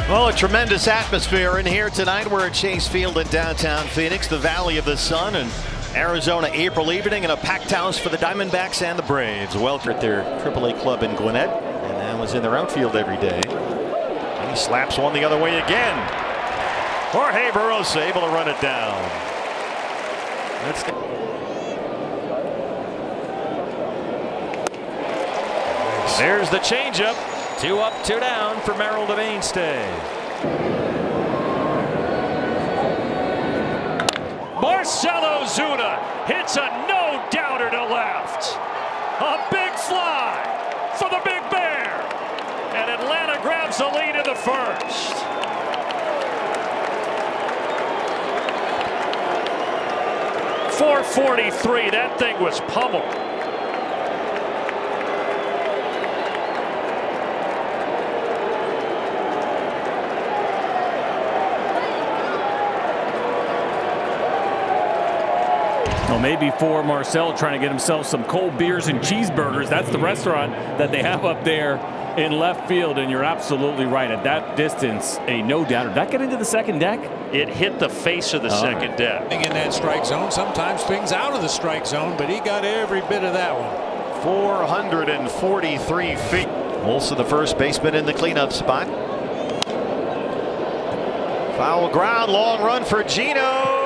Well, a tremendous atmosphere in here tonight. We're at Chase Field in downtown Phoenix, the Valley of the Sun, and Arizona April evening in a packed house for the Diamondbacks and the Braves. Welcome at their AAA club in Gwinnett, and that was in their outfield every day. And he slaps one the other way again. Jorge Barosa able to run it down. There's the changeup. 2 up, 2 down for Merrill to mainstay. Marcelo Zuna hits a no-doubter to left. A big fly for the Big Bear. And Atlanta grabs the lead in the first. .443, that thing was pummeled. Well, maybe for Marcel trying to get himself some cold beers and cheeseburgers. That's the restaurant that they have up there in left field, and you're absolutely right. At that distance, a no-doubter. Did that get into the second deck? It hit the face of the second deck. In that strike zone, sometimes things out of the strike zone, but he got every bit of that one. 443 feet. Also the first baseman in the cleanup spot. Foul ground, long run for Gino.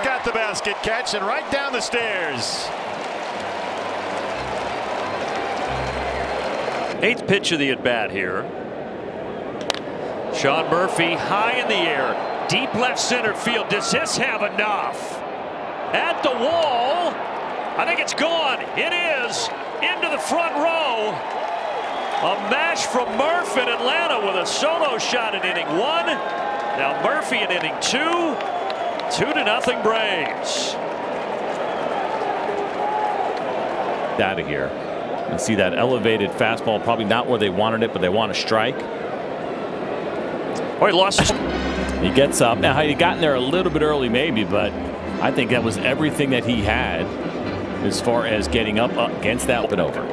Got the basket catch and right down the stairs. 8th pitch of the at bat here. Sean Murphy high in the air, deep left center field. Does this have enough? At the wall. I think it's gone. It is into the front row. A mash from Murphy in Atlanta with a solo shot in inning 1. Now Murphy in inning 2. 2-0 Braves. Out of here. You see that elevated fastball, probably not where they wanted it, but they want to strike. Oh, he lost his. He gets up. Now, he got in there a little bit early, maybe, but I think that was everything that he had as far as getting up against that open over.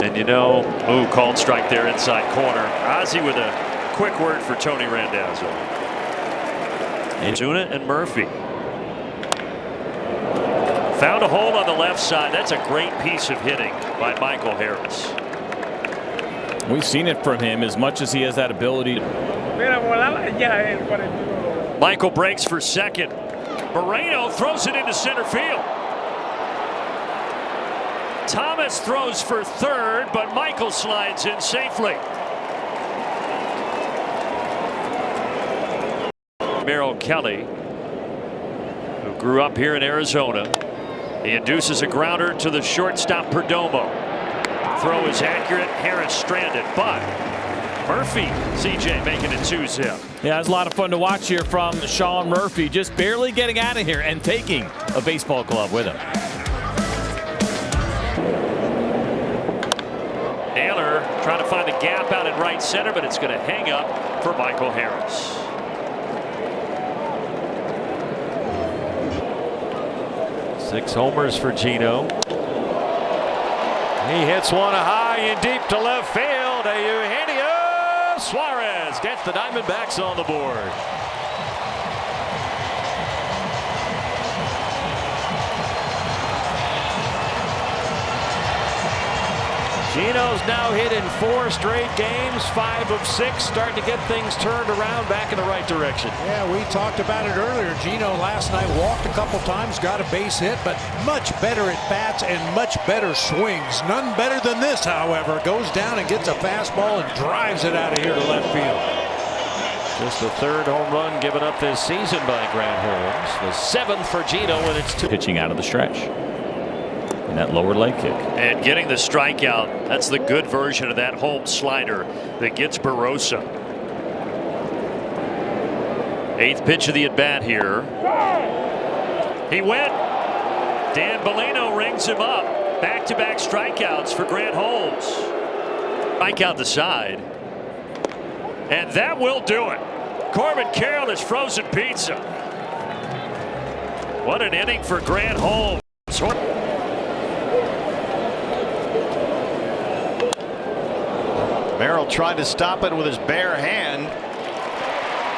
And you know, called strike there inside corner. Ozzie with a quick word for Tony Randazzo. Zuna and Murphy. Found a hole on the left side. That's a great piece of hitting by Michael Harris. We've seen it from him as much as he has that ability. Michael breaks for second. Moreno throws it into center field. Thomas throws for third, but Michael slides in safely. Merrill Kelly, who grew up here in Arizona. He induces a grounder to the shortstop Perdomo. Throw is accurate. Harris stranded, but Murphy, CJ making it 2-zip. Yeah, it's a lot of fun to watch here from Sean Murphy, just barely getting out of here and taking a baseball glove with him. Naylor trying to find a gap out in right center, but it's going to hang up for Michael Harris. 6 homers for Gino. He hits one high and deep to left field. Eugenio Suarez gets the Diamondbacks on the board. Gino's now hit in 4 straight games, 5 of 6, starting to get things turned around back in the right direction. Yeah, we talked about it earlier. Gino last night walked a couple times, got a base hit, but much better at bats and much better swings. None better than this, however. Goes down and gets a fastball and drives it out of here to left field. Just the 3rd home run given up this season by Grant Holmes. The 7th for Gino, and it's 2. Pitching out of the stretch. And that lower leg kick. And getting the strikeout. That's the good version of that Holmes slider that gets Barosa. 8th pitch of the at bat here. He went. Dan Bellino rings him up. Back-to-back strikeouts for Grant Holmes. Strike out the side. And that will do it. Corbin Carroll is frozen pizza. What an inning for Grant Holmes. Merrill tried to stop it with his bare hand.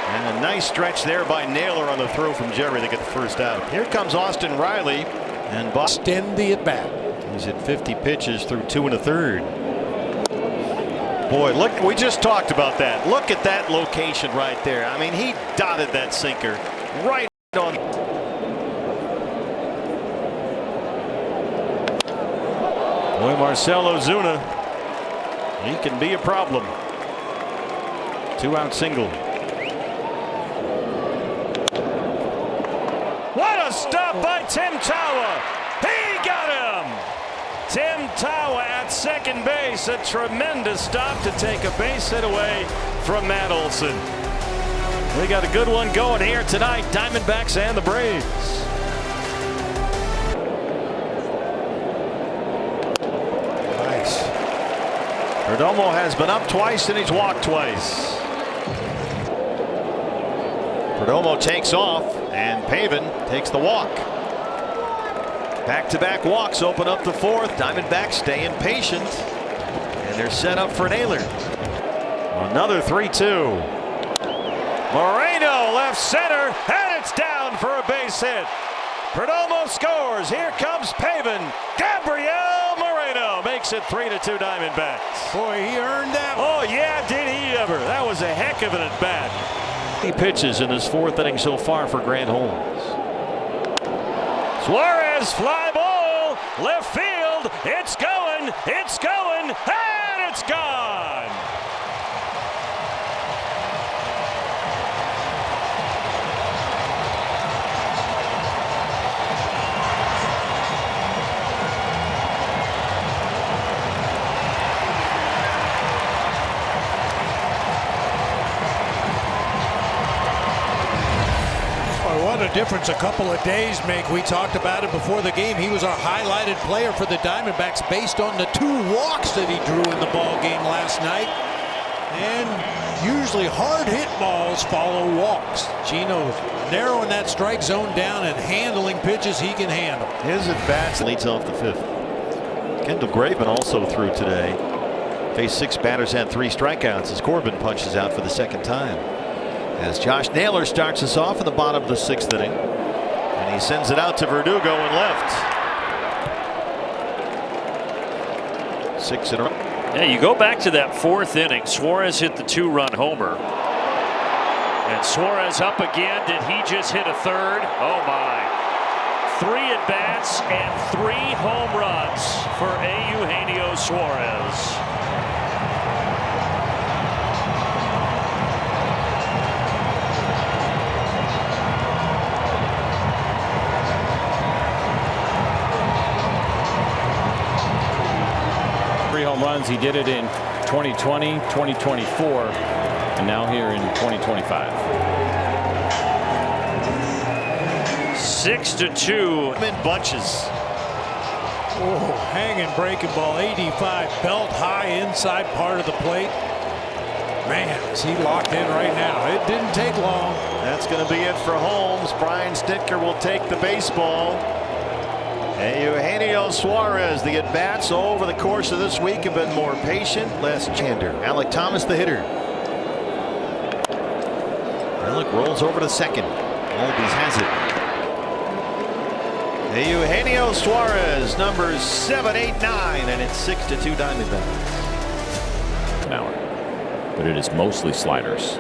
And a nice stretch there by Naylor on the throw from Jerry to get the first out. Here comes Austin Riley. And extend the at bat. He's at 50 pitches through 2 1/3. Boy, look, we just talked about that. Look at that location right there. I mean, he dotted that sinker right on. Boy, Marcell Ozuna, he can be a problem. 2-out single. What a stop by Tim Tawa. He got him. Tim Tawa at second base. A tremendous stop to take a base hit away from Matt Olson. We got a good one going here tonight. Diamondbacks and the Braves. Nice. Perdomo has been up twice and he's walked twice. Perdomo takes off and Pavin takes the walk. Back-to-back walks open up the fourth. Diamondbacks staying patient and they're set up for Naylor. Another 3-2. Moreno left center and it's down for a base hit. Perdomo scores. Here comes Pavin. Gabriel Moreno makes it 3-2 Diamondbacks. Boy, he earned that one. Oh yeah, did he ever. That was a heck of an at bat. He pitches in his fourth inning so far for Grant Holmes. Suarez fly ball left field. It's going, and it's gone. What a difference a couple of days make. We talked about it before the game. He was our highlighted player for the Diamondbacks based on the 2 walks that he drew in the ball game last night. And usually hard hit balls follow walks. Gino's narrowing that strike zone down and handling pitches he can handle. His at bats leads off the 5th. Kendall Graveman also threw today. Faced 6 batters, had 3 strikeouts as Corbin punches out for the second time. As Josh Naylor starts us off in the bottom of the 6th inning. And he sends it out to Verdugo in left. 6 in a row. Yeah, you go back to that 4th inning. Suarez hit the 2-run homer. And Suarez up again. Did he just hit a 3rd? Oh my. 3 at bats and 3 home runs for Eugenio Suarez. Home runs. He did it in 2020, 2024, and now here in 2025. 6-2. In bunches. Oh, hanging breaking ball, 85 belt high inside part of the plate. Man, is he locked in right now. It didn't take long. That's going to be it for Holmes. Brian Snitker will take the baseball. And Eugenio Suarez, the at-bats over the course of this week have been more patient, less chander. Alec Thomas, the hitter. Alec rolls over to second. Albies has it. Eugenio Suarez, numbers 7, 8, 9, and it's 6-2 Diamondbacks. An hour, but it is mostly sliders.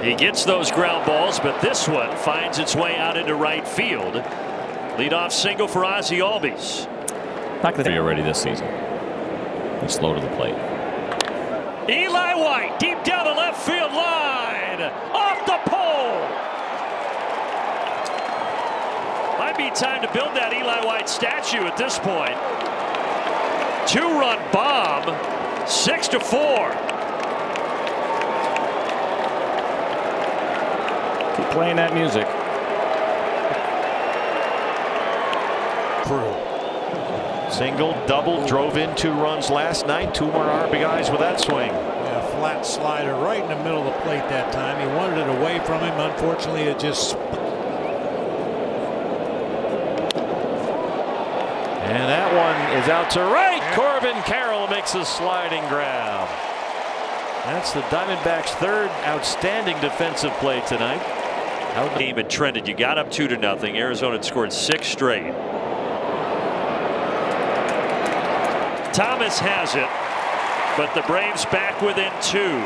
He gets those ground balls, but this one finds its way out into right field. Leadoff single for Ozzie Albies. Not going to be already this season. He's slow to the plate. Eli White deep down the left field line. Off the pole. Might be time to build that Eli White statue at this point. 2-run bomb. 6-4. Keep playing that music. Single, double, drove in 2 runs last night. 2 more RBIs with that swing. Yeah, flat slider right in the middle of the plate that time. He wanted it away from him. Unfortunately, it just. And that one is out to right. Corbin Carroll makes a sliding grab. That's the Diamondbacks' third outstanding defensive play tonight. Game had trended. You got up 2-0. Arizona had scored 6 straight. Thomas has it, but the Braves back within 2.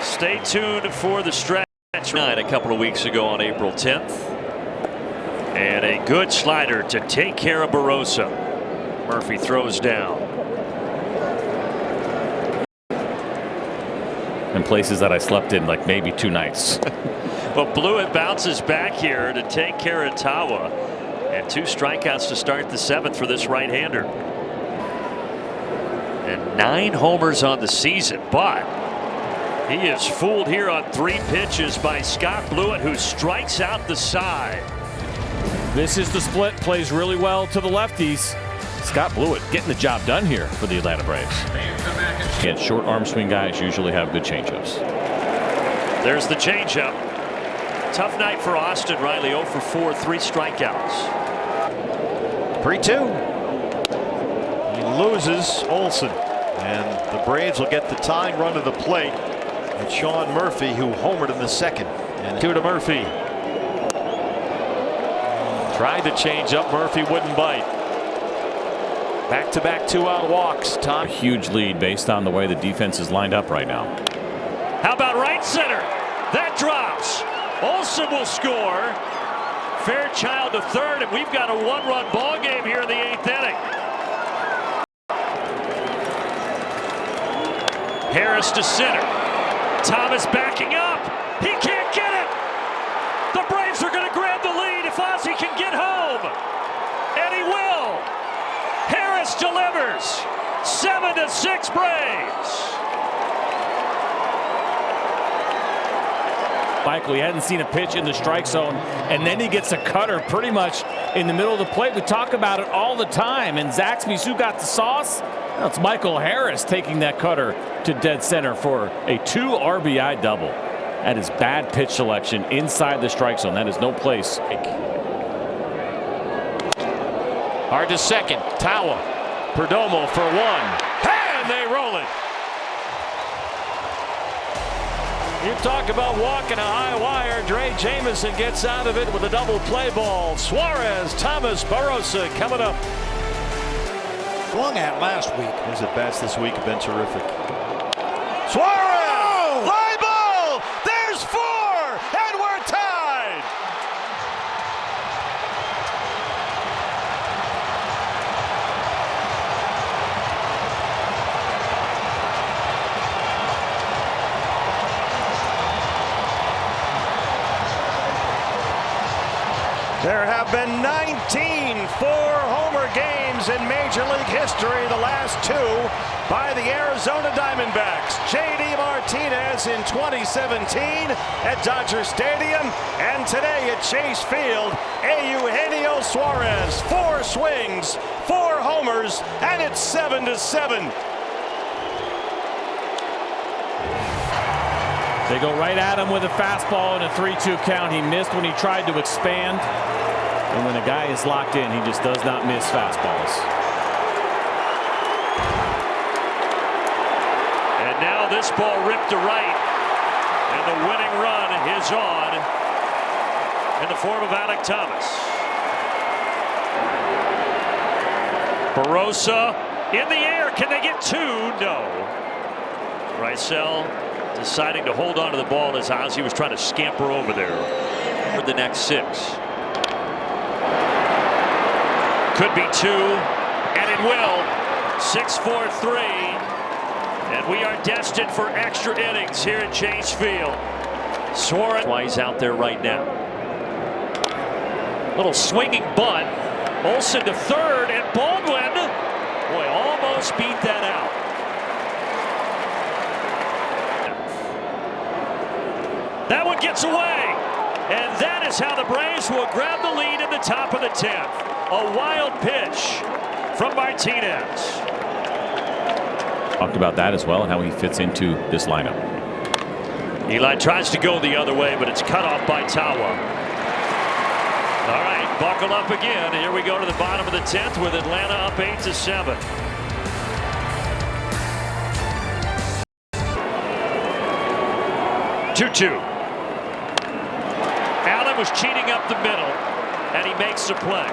Stay tuned for the stretch. A couple of weeks ago on April 10th. And a good slider to take care of Barossa. Murphy throws down. In places that I slept in like maybe 2 nights. But Blewett bounces back here to take care of Tawa. And 2 strikeouts to start the 7th for this right-hander. And 9 homers on the season, but he is fooled here on 3 pitches by Scott Blewett, who strikes out the side. This is the split, plays really well to the lefties. Scott Blewett getting the job done here for the Atlanta Braves. And short arm swing guys usually have good changeups. There's the changeup. Tough night for Austin Riley. 0 for 4, 3 strikeouts. 3-2. He loses Olsen, and the Braves will get the tying run to the plate. And Sean Murphy, who homered in the 2nd. And 2 to Murphy. Tried to change up. Murphy wouldn't bite. Back-to-back 2-out walks. Tom. A huge lead based on the way the defense is lined up right now. How about right center? That drops. Olsen will score. Fairchild to third, and we've got a 1-run ball game here in the 8th inning. Harris to center. Thomas backing up. He can't get it. The Braves are going to grab the lead if Ozzie can get home. And he will. Harris delivers. 7-6 Braves. Michael, he hadn't seen a pitch in the strike zone, and then he gets a cutter pretty much in the middle of the plate. We talk about it all the time. And Zaxby's who got the sauce? Well, it's Michael Harris taking that cutter to dead center for a 2 RBI double. That is bad pitch selection inside the strike zone. That is no place. Hard to second. Tawa. Perdomo for 1. And they roll it. You talk about walking a high wire. Dre Jamison gets out of it with a double play ball. Suarez, Thomas, Barossa coming up. Swung at last week. his at-bats this week have been terrific. Suarez! Fly ball! There's 4! And we're tied! There have been 19 four-homer games in Major League history, the last 2 by the Arizona Diamondbacks. J.D. Martinez in 2017 at Dodger Stadium, and today at Chase Field, Eugenio Suarez. 4 swings, 4 homers, and it's 7-7. They go right at him with a fastball and a 3-2 count. He missed when he tried to expand. And when a guy is locked in, he just does not miss fastballs. And now this ball ripped to right. And the winning run is on in the form of Alec Thomas. Barossa in the air. Can they get 2? No. Rysell deciding to hold on to the ball as Ozzie was trying to scamper over there for the next 6. Could be 2, and it will. 6-4-3, and we are destined for extra innings here at Chase Field. Suarez, why he's out there right now. Little swinging bunt. Olsen to third, and Baldwin, boy, almost beat that out. That one gets away, and that is how the Braves will grab the lead in the top of the 10th. A wild pitch from Martinez. Talked about that as well and how he fits into this lineup. Eli tries to go the other way, but it's cut off by Tawa. All right, buckle up again. Here we go to the bottom of the 10th with Atlanta up 8-7. Allen was cheating up the middle, and he makes the play.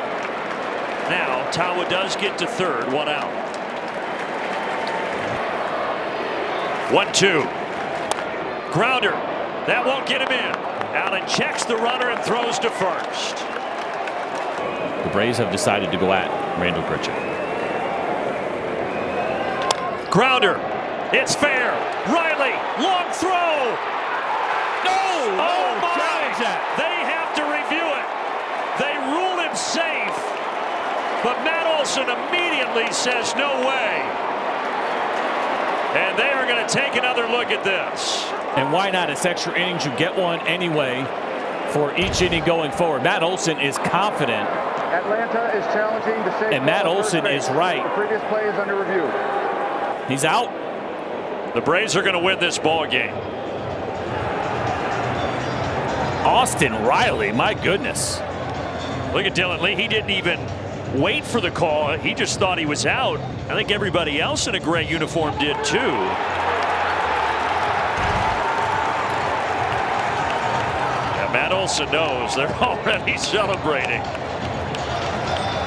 Now Tawa does get to third, 1 out. 1-2. Grounder. That won't get him in. Allen checks the runner and throws to first. The Braves have decided to go at Randall Grichuk. Grounder. It's fair. Riley. Long throw. No! Oh my! They have to review it. They rule him safe. But Matt Olson immediately says no way. And they are going to take another look at this. And why not? It's extra innings. You get one anyway for each inning going forward. Matt Olson is confident. Atlanta is challenging the safety. And Matt Olson is right. The previous play is under review. He's out. The Braves are going to win this ball game. Austin Riley, my goodness. Look at Dylan Lee. He didn't even wait for the call. He just thought he was out. I think everybody else in a gray uniform did too. Yeah, Matt Olson knows. They're already celebrating.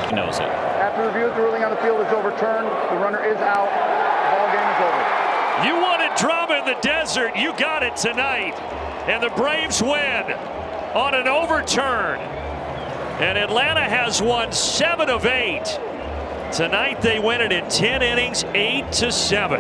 He knows it. After review, the ruling on the field is overturned. The runner is out. The ball game is over. You wanted drama in the desert. You got it tonight. And the Braves win on an overturn. And Atlanta has won 7 of 8. Tonight they win it in 10 innings, 8-7.